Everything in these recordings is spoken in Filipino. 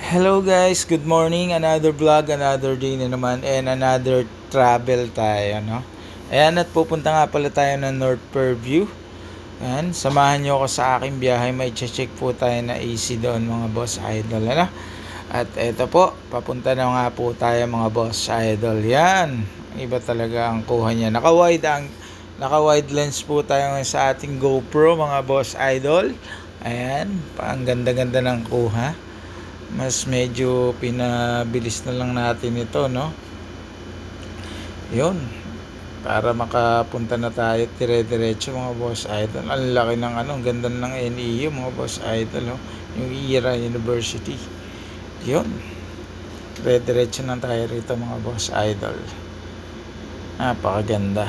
Hello guys, good morning. Another vlog, another day na naman and another travel tayo, no? Ayan, at pupunta nga pala tayo ng North Purview. Ayan, samahan nyo ako sa aking biyahe. May check po tayo na AC doon mga boss idol, ano? At eto po, papunta na nga po tayo mga boss idol. Yan, iba talaga ang kuha niya. Naka-wide lens po tayo ngayon sa ating GoPro mga boss idol. Ayan, ang ganda-ganda ng kuha. Mas medyo pinabilis na lang natin ito, no? Yun, para makapunta na tayo dire-diretso mga boss idol. Ang laki ng ang ganda ng NEU mga boss idol, no? Yung IRA University. Yun, dire-diretso na tayo rito mga boss idol. Napakaganda.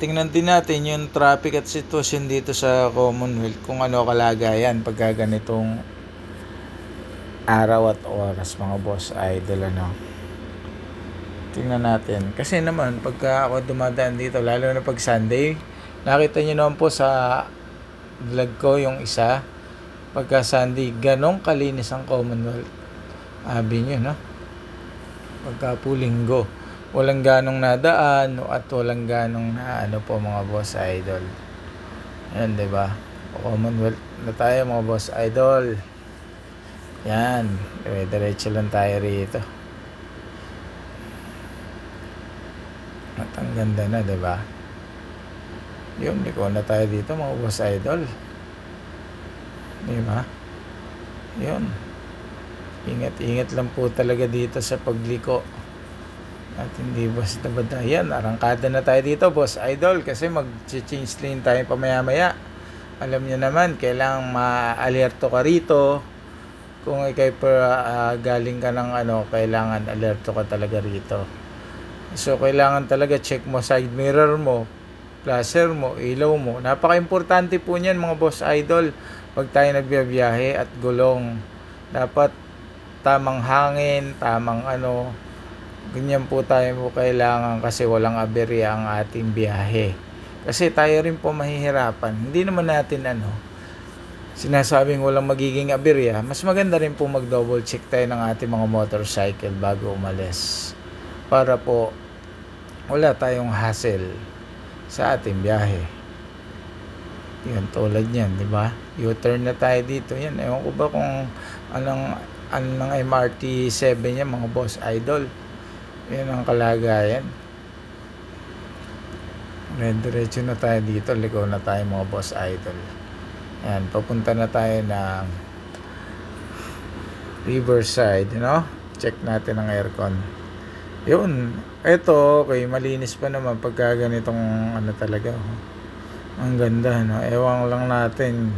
Tingnan din natin yung traffic at sitwasyon dito sa Commonwealth, kung ano kalagayan pagka ganitong araw at oras mga boss idol, ano. Tingnan natin kasi naman pagka ako dumadaan dito, lalo na pag Sunday, nakita nyo naman po sa vlog ko yung isa, pagka Sunday ganong kalinis ang Commonwealth, sabi nyo, no? Pagka po Linggo walang ganong nadaan at walang ganong na ano po mga boss idol. Yan, diba? Commonwealth na tayo mga boss idol. Yan, diretso lang tayo rito. At ang ganda na, diba? Yun, liko na tayo dito mga boss idol. Diba? Yun. Ingat-ingat lang po talaga dito sa pagliko. At hindi basta-basta. Yan, arangkada na tayo dito boss idol, kasi mag-change lane tayo pamaya-maya. Alam niyo naman, kailangan ma-alerto ka rito. Kung ikay galing ka ng kailangan alerto ka talaga rito. So kailangan talaga check mo side mirror mo, flasher mo, ilaw mo. Napaka-importante po niyan mga boss idol pag tayo nagbiyahe at gulong. Dapat tamang hangin, tamang ganyan po tayo po kailangan, kasi walang aberya ang ating biyahe. Kasi tayo rin po mahihirapan. Hindi naman natin sinasabing walang magiging aberya. Mas maganda rin po mag-double check tayo ng ating mga motorcycle bago umalis. Para po wala tayong hassle sa ating biyahe. Yan, tulad yan, di ba? U-turn na tayo dito. Yan, ewan ko ba kung anong MRT 7 yan mga boss idol. Yan ang kalagayan. Diretso na tayo dito. Ligaw na tayo mga boss idol. Yan, papunta na tayo ng Riverside, no? Check natin ang aircon. Yun, eto, okay, malinis pa naman pagka ganitong talaga. Ang ganda, no? Ewan lang natin.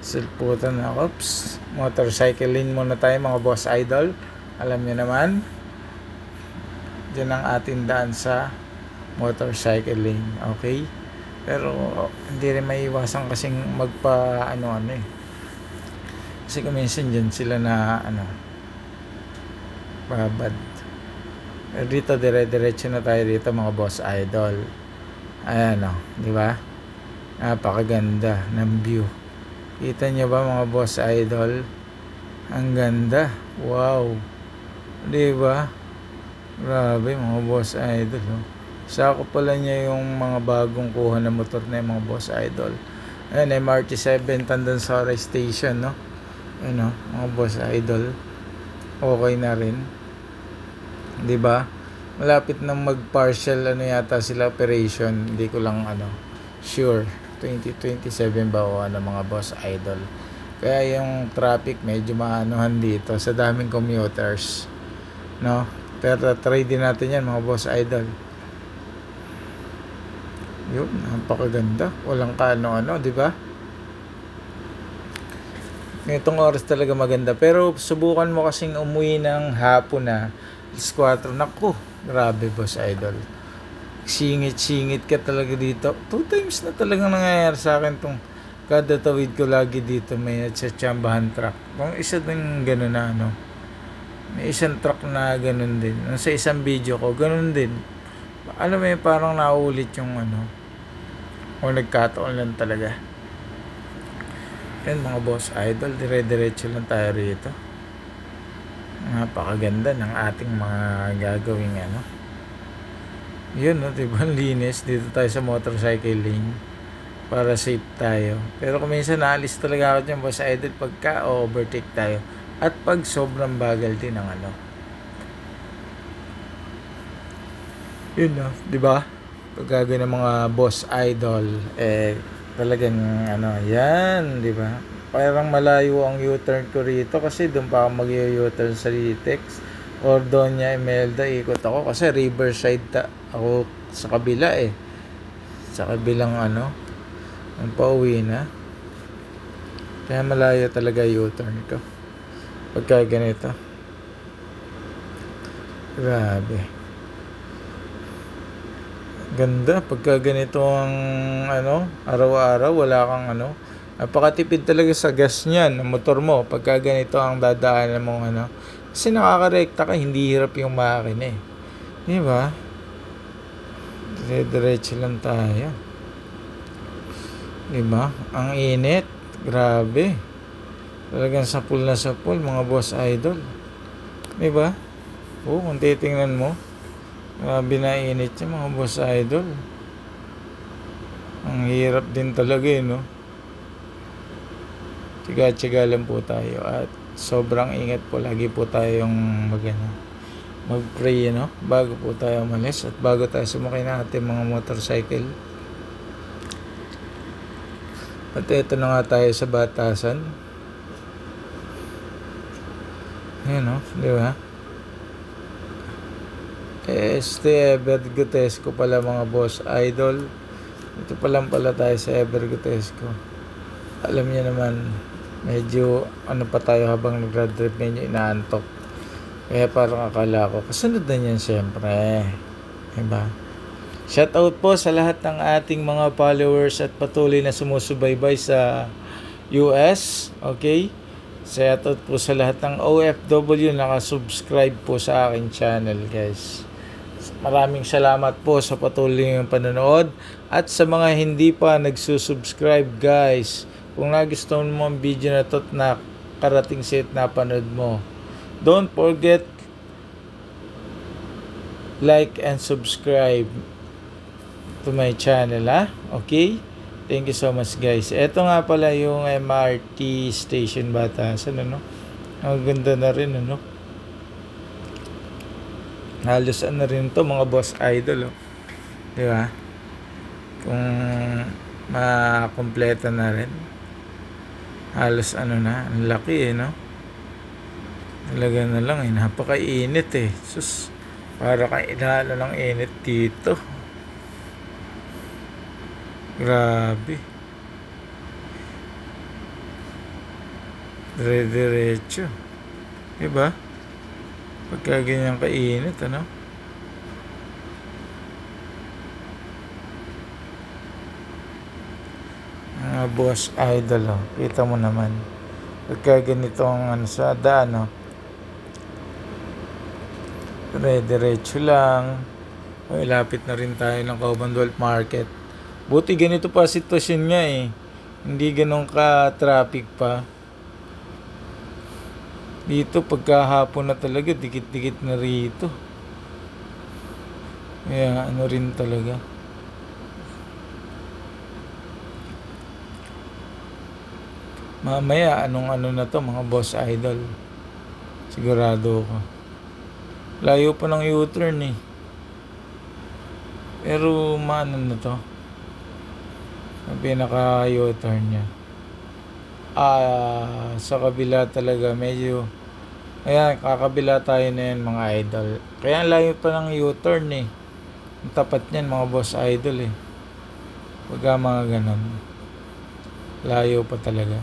Silputan na. Oops, motorcycle lane muna tayo mga boss idol. Alam niyo naman, diyan ang ating daan sa motorcycle lane, okay? Pero hindi rin maiwasan kasing kasi kuminsan dyan sila na babad. Pero dito dire-diretso na tayo dito mga boss idol. Ayan, di ba? Napakaganda ng view. Kita nyo ba mga boss idol? Ang ganda. Wow. Di ba? Grabe mga boss idol, no? Sako pala niya yung mga bagong kuha na motor na yung mga boss idol. Ayan, MRT 7 Tandansora Station, no? Ayan, mga boss idol. Okay na rin. 'Di ba? Malapit nang mag-partial yata sila operation. Hindi ko lang sure. 2027 ba o mga boss idol. Kaya yung traffic medyo maanuhan dito sa daming commuters, no? Pero try din natin yan mga boss idol. Yun, napakaganda. Walang di ba? Itong oras talaga maganda. Pero subukan mo kasing umuwi ng hapon na 4. Naku, grabe boss idol. Singit-singit ka talaga dito. 2 times na talaga nangyayari sa akin tong kada tawid ko lagi dito may natsatsambahan truck. Kung isa din gano'n na may isang truck na ganun din. Sa isang video ko, ganun din. Alam mo yun, parang naulit yung o nagkataon lang talaga. Yan mga boss idol, dire-diretso lang tayo rito. Napakaganda ng ating mga gagawing ano. Yun, no, diba? Ang linis. Dito tayo sa motorcycle lane para safe tayo. Pero kung minsan naalis talaga ako dyan, boss idol, pagka overtake tayo at pag sobrang bagal din ng ano. Yun, no, diba? Pag ng mga boss idol, talagang ano, yan, diba? Parang malayo ang U-turn ko rito kasi doon pa ako mag-U-turn sa Litex or Doña Imelda, ikot ako kasi Riverside ako sa kabila sa kabilang ano, ang pauwi na, kaya malayo talaga U-turn ko pagka ganito. Grabe ganda pagka ganito ang ano, araw-araw wala kang ano, napakatipid talaga sa gas niyan ng motor mo pagka ganito ang dadaanan mong ano, kasi nakakarekta ka, hindi hirap yung makina di ba? Diretso lang tayo, di ba? Ang init, grabe, talagang sapul na sapul mga boss idol, di ba? Kung titingnan mo, grabe na init yung mga boss idol. Ang hirap din talaga no. Tiga-tiga lang po tayo at sobrang ingat po. Lagi po tayong mag-pray no, bago po tayo umalis at bago tayo sumakay na ating mga motorcycle. At ito na nga tayo sa batasan. Ayan no, di ba? Evergotesco pala mga boss idol. Ito pa lang pala tayo sa Evergotesco. Alam niyo naman, medyo ano pa tayo habang nag-drive, medyo inaantok. Kaya parang akala ko, kasunod na yan syempre. Diba? Shoutout po sa lahat ng ating mga followers at patuloy na sumusubaybay sa US. Okay? Shoutout po sa lahat ng OFW na nakasubscribe po sa aking channel guys. Maraming salamat po sa patuloy ng panonood at sa mga hindi pa nagsusubscribe guys. Kung nagustuhan mo ang video na to at nakarating sa napanood mo, don't forget like and subscribe to my channel okay? Thank you so much guys. Ito nga pala yung MRT station Batasan ano. Ang ganda na rin ano. Halos ano rin to mga boss idol di ba? Kung makompleto na rin, halos ano na, ang laki no. Talaga na lang napakainit sus, para kang inalo ng init dito, grabe. Dire-diretso di ba? Pagka ganyan kainit ano. Mga boss idol kita mo naman pagka ganitong ano sa daan dire-diretso lang. Lapit na rin tayo ng Commonwealth Market. Buti ganito pa sitwasyon nga hindi ganun ka traffic pa dito. Pagkahapon na talaga dikit-dikit na rito, kaya ano rin talaga. Mamaya anong ano na to mga boss idol, sigurado ko layo pa ng U-turn pero maano na to ang pinaka U-turn nya sa kabila talaga medyo. Ayan, kakabila tayo na yan mga idol. Kaya layo pa ng U-turn ang tapat niyan mga boss idol pagka mga ganon, layo pa talaga.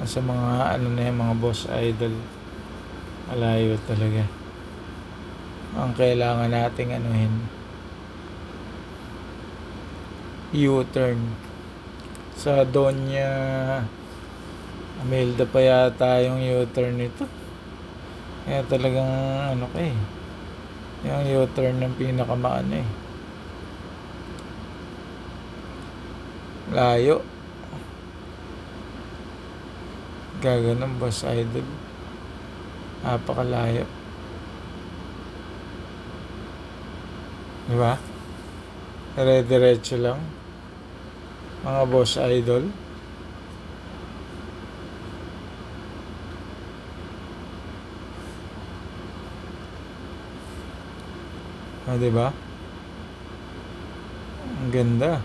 Sa mga ano na yan mga boss idol, malayo talaga. Ang kailangan nating anuhin, U-turn sa Doña Imelda pa yata yung U-turn nito. Kaya talagang ano yung U-turn ng pinakamaano Layo. Gaganon, boss idol. Napakalayo. Diba? Dire-diretso lang. Mga boss idol. Diba? Ang ganda.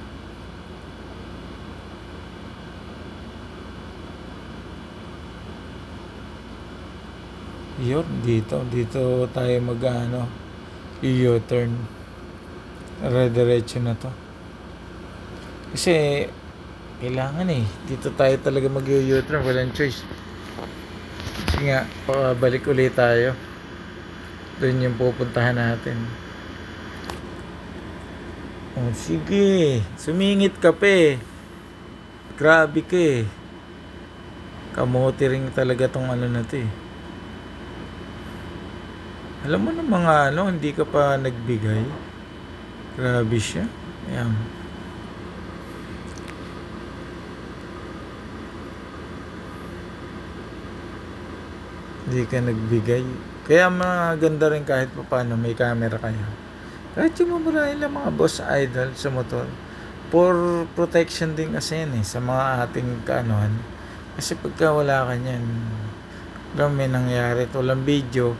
Yun, dito tayo i-U-turn. Diretso na to. Kasi kailangan dito tayo talaga mag-U-turn, walang choice. Kasi nga, balik ulit tayo. Doon yung pupuntahan natin. Oh, sige, sumingit ka pa. Grabe ka. Kamote rin talaga tong na to . Alam mo ng mga hindi ka pa nagbigay. Grabe siya. Ayan. Hindi ka nagbigay. Kaya maganda rin kahit pa paano may camera kayo. Kahit yung mamurahin lang mga boss idol sa motor. For protection din kasi yan sa mga ating kaanuhan. Kasi pagka wala ka niyan, may nangyari, walang video,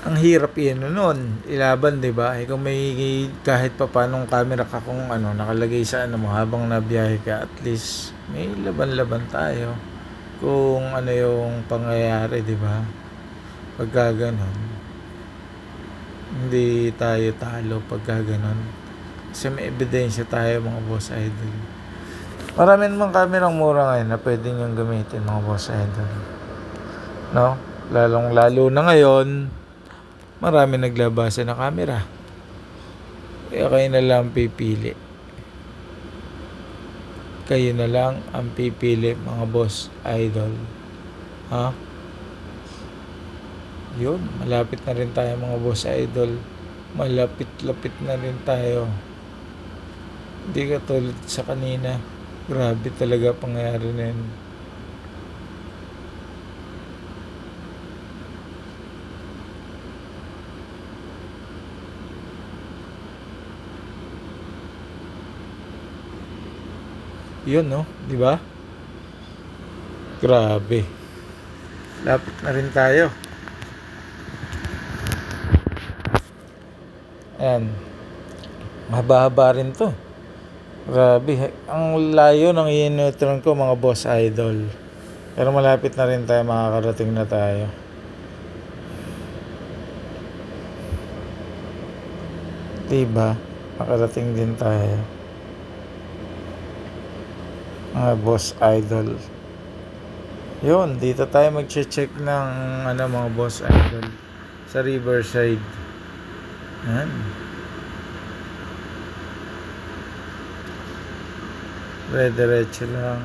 ang hirap nun, ilaban, diba? Kung may kahit pa paanong camera ka kung nakalagay sa mo habang nabiyahe ka, at least may laban-laban tayo kung yung pangyayari, diba? Pagka ganon, hindi tayo talo pagka ganon. Kasi may ebidensya tayo mga boss idol. Marami namang kamerang mura ngayon na pwede nyo gamitin mga boss idol. No? Lalong-lalo na ngayon, marami naglabasa na camera. Kaya kayo na lang pipili. Kayo na lang ang pipili mga boss idol. Ha? Yun, malapit na rin tayo mga boss idol. Malapit-lapit na rin tayo. Hindi ka tulad sa kanina. Grabe talaga pangyayari na yun. Yun, no? Di ba? Grabe. Lapit na rin tayo. Ayan. Mahaba-haba rin to. Grabe. Ang layo ng i-neutron ko mga boss idol. Pero malapit na rin tayo, makakarating na tayo. Diba? Makarating din tayo. Mga boss idol. Yun, dito tayo mag-check ng mga boss idol sa Riverside. Yan. Diretso lang.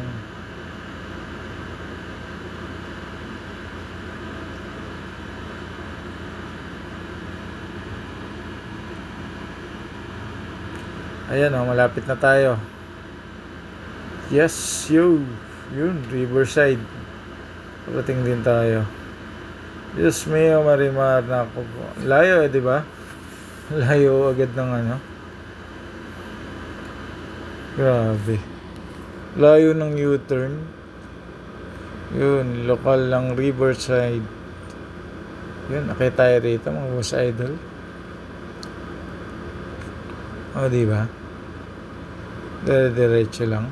Ayan malapit na tayo. Yes, yun, Riverside. Parating din tayo. Diyos mio, Marimar na ako. Layo di ba? Layo agad ng Grabe. Layo ng U-turn. Yun, lokal lang Riverside. Yun, nakita tayo rito mga boss idol. Di ba? Diretso lang.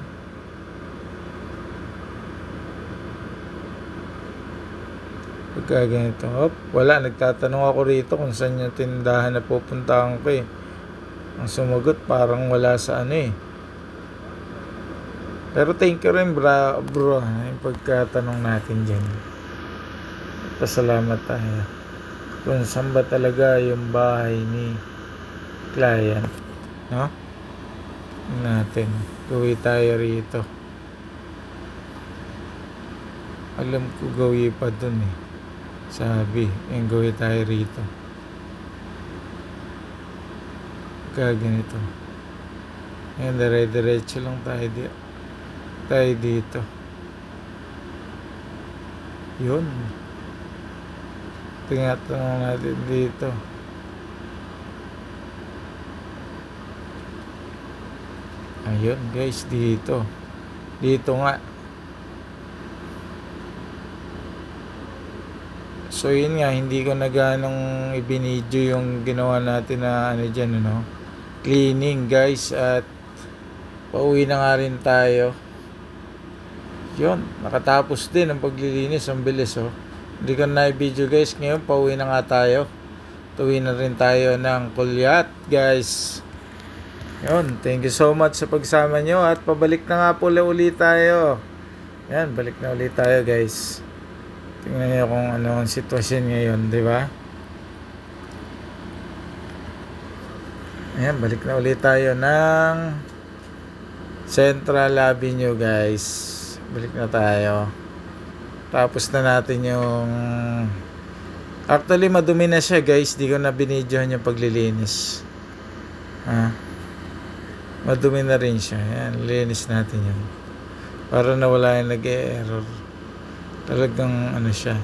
Pagka ganito, wala, nagtatanong ako rito kung saan yung tindahan na pupuntahan ko Ang sumagot parang wala sa Pero thank you rin bro, yung pagkatanong natin dyan. Pasalamat tayo. Kung saan ba talaga yung bahay ni client, no? Natin. Gawin tayo rito. Alam ko gawin pa dun Sabi, yung gawin tayo rito. Kaya ganito. Ayan, dire-diretso lang tayo dito. Yun. Tingnan natin dito. Ayun guys, dito. Dito nga. So yun nga, hindi ko na ganong ibinidyo yung ginawa natin na ano dyan, ano, cleaning guys. At pauwi na nga rin tayo. Yun, nakatapos din ang paglilinis. Ang bilis, oh. Hindi ko na i-video guys. Ngayon, pauwi na nga tayo. Tuwi na rin tayo ng Kulyat guys. Yun, thank you so much sa pagsama nyo. At pabalik na nga po ulit tayo. Yan, balik na ulit tayo guys. Tingnan nyo kung ano ang sitwasyon ngayon, di ba? Ayan, balik na ulit tayo ng Central Avenue guys. Balik na tayo. Tapos na natin yung... Actually, madumi na siya guys. Di ko na binidyohan yung paglilinis. Madumi na rin siya. Ayan, linis natin yun. Para nawala yung nag-e-error. Talagang ano siya.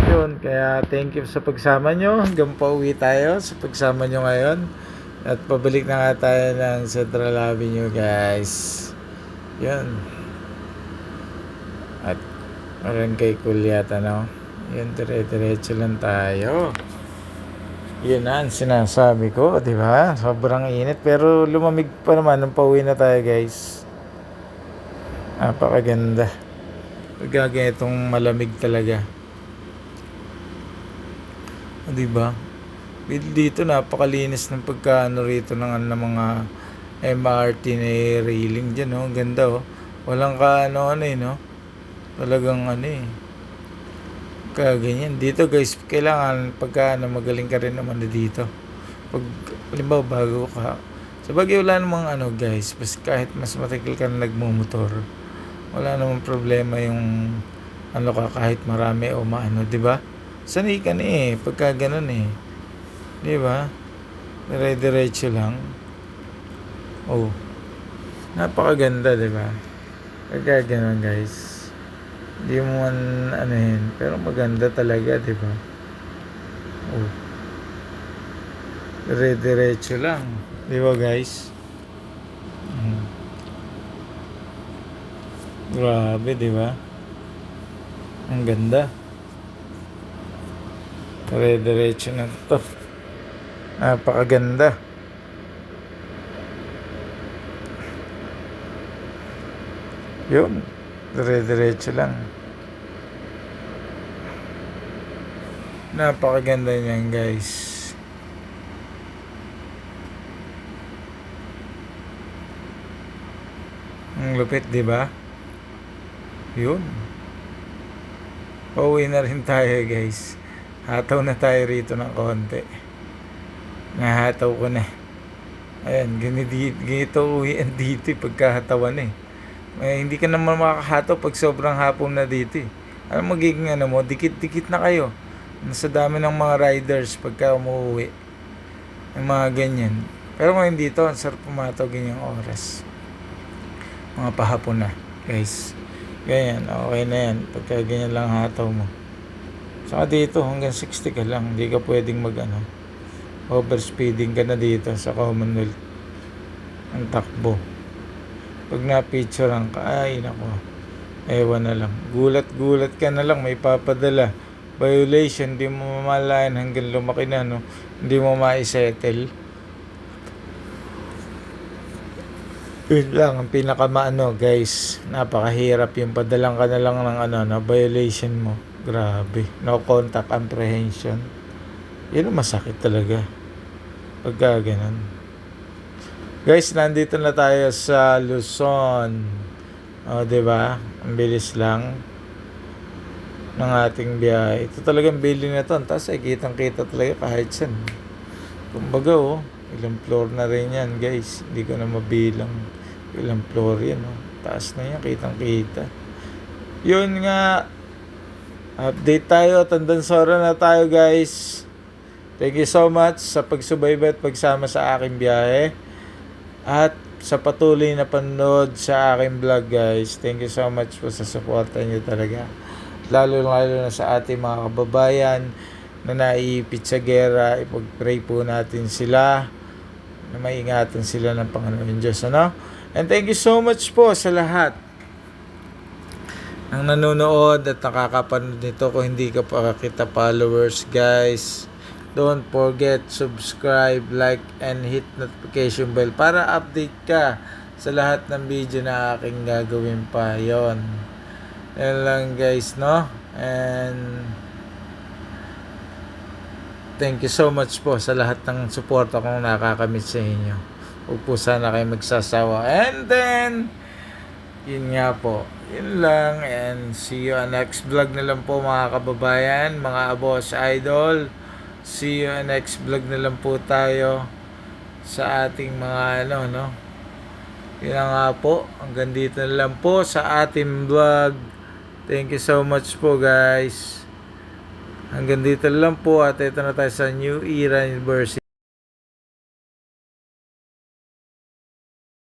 Yun, kaya thank you sa pagsama nyo. Hanggang pauwi tayo sa pagsama nyo ngayon. At pabalik na nga tayo ng Central Avenue guys. Yun. At parang kay Kulyat, ano. Yun, dire-diretso lang tayo. Yun na ang sinasabi ko, di ba? Sobrang init pero lumamig pa naman nung pauwi na tayo guys. Napakaganda. Pagkagaya itong malamig talaga. Di ba? Dito napakalinis ng pagkaano rito ng mga MRT na railing dyan, no? Ang ganda, oh. Walang ano no? Talagang ano eh. Ganyan. Dito guys, kailangan pagka magaling ka rin naman dito. Pag halimbawa bago ka. Sa bagay wala namang guys, basta kahit mas matagal ka na nagmumotor, wala namang problema yung ka kahit marami o maano, di ba? Sanay ka na eh, pagka ganun eh. Di ba? Dire-diretso lang. Oh. Napakaganda, di ba? Pagka ganun guys. Hindi mo man anuhin, pero maganda talaga, di ba? Oh. Dire-diretso lang, di ba guys? Grabe, di ba? Ang ganda. Dire-diretso na to. Napakaganda. Yun. Dire-diretso lang. Napakaganda niyan guys. Ang lupit, di ba? Yun. Pauwi na rin tayo guys. Hataw na tayo rito ng konti. Nahataw ko na. Ayan, ganito uwian dito pagkahatawan eh. Hindi ka naman makakahataw pag sobrang hapon na dito eh. Ano magiging mo? Dikit-dikit na kayo. Nasa dami ng mga riders pagka umuwi. Yung mga ganyan. Pero ngayon dito, ang sarap pumataw ganyang oras. Mga pahapon na, guys. Ganyan, okay na yan. Pagka ganyan lang hataw mo. Saka dito, hanggang 60 ka lang. Hindi ka pwedeng overspeeding ka na dito sa Commonwealth. Ang takbo. Pag na-picturean ka, ay nako, ewan na lang. Gulat-gulat ka na lang, may papadala. Violation, di mo mamalayan hanggang lumaki na, no? Hindi mo ma-settle. Yun lang, ang pinakamaano, guys. Napakahirap yung padalang ka na lang ng violation mo. Grabe. No contact apprehension. Yun ang masakit talaga. Pagka ganun. Guys, nandito na tayo sa Luzon. O, diba? Ang bilis lang ng ating biyahe. Ito talagang building na to. Tapos ay kitang-kita talaga kahit saan. Kumbaga, ilang floor na rin yan, guys. Hindi ko na mabilang ilang floor yan. Taas na yan, kitang-kita. Yun nga. Update tayo. Tandansora na tayo, guys. Thank you so much sa pagsubaybay at pagsama sa aking biyahe. at sa patuloy na panood sa aking vlog, guys. Thank you so much po sa suporta niyo talaga. Lalo na sa ating mga kababayan na naiipit sa gera. Ipag-pray po natin sila na maingatan sila ng Panginoon Diyos, ano? And thank you so much po sa lahat ang nanonood at nakakapanood nito. Kung hindi ka pa kita followers, guys, don't forget subscribe, like, and hit notification bell para update ka sa lahat ng video na aking gagawin pa. Yon lang, guys, no? And thank you so much po sa lahat ng suporta kong nakakamit sa inyo. Huwag po sana kayo magsasawa. And then, yun nga po. Yun lang. And see you on next vlog na lang po, mga kababayan, mga boss idol. See you on next vlog na lang po tayo sa ating mga no. Yun nga po. Hanggang dito na lang po sa ating vlog. Thank you so much po, guys. Hanggang dito lang po at ito na tayo sa New Era University.